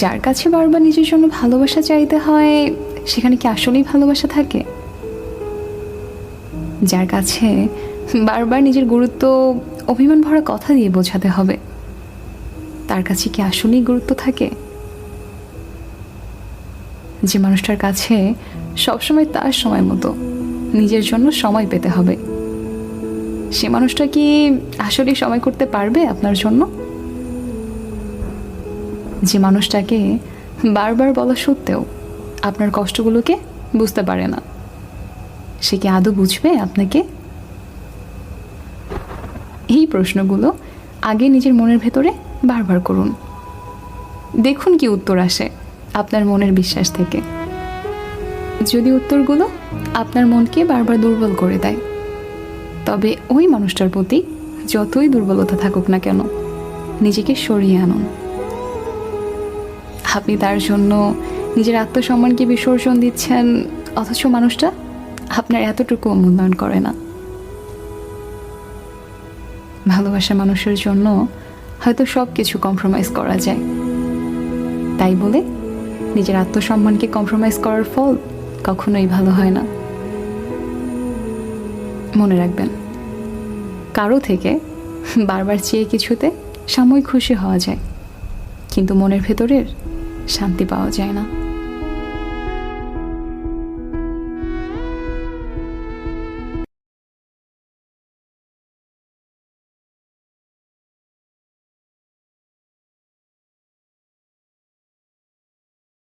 যার কাছে বারবার নিজের জন্য ভালোবাসা চাইতে হয়, সেখানে কি আসলেই ভালোবাসা থাকে? যার কাছে বারবার নিজের গুরুত্ব অভিমান ভরা কথা দিয়ে বোঝাতে হবে, তার কাছে কি আসলেই গুরুত্ব থাকে? যে মানুষটার কাছে সবসময় তার সময় মতো নিজের জন্য সময় পেতে হবে, সে মানুষটা কি আসলেই সময় করতে পারবে আপনার জন্য? যে মানুষটাকে বারবার বলা সত্ত্বেও আপনার কষ্টগুলোকে বুঝতে পারে না, সে কি আদৌ বুঝবে আপনাকে? এই প্রশ্নগুলো আগে নিজের মনের ভেতরে বারবার করুন, দেখুন কি উত্তর আসে আপনার মনের বিশ্বাস থেকে। যদি উত্তরগুলো আপনার মনকে বারবার দুর্বল করে দেয়, তবে ওই মানুষটার প্রতি যতই দুর্বলতা থাকুক না কেন, নিজেকে সরিয়ে আনুন। আপনি তার জন্য নিজের আত্মসম্মানকে বিসর্জন দিচ্ছেন, অথচ মানুষটা আপনার এতটুকু মূল্যায়ন করে না। ভালোবাসা মানুষের জন্য হয়তো সব কিছু কম্প্রোমাইজ করা যায়, তাই বলে নিজের আত্মসম্মানকে কম্প্রোমাইজ করার ফল কখনোই ভালো হয় না। মনে রাখবেন, কারো থেকে বারবার চেয়ে কিছুতে সাময়িক খুশি হওয়া যায়, কিন্তু মনের ভেতরের শান্তি পাওয়া যায় না।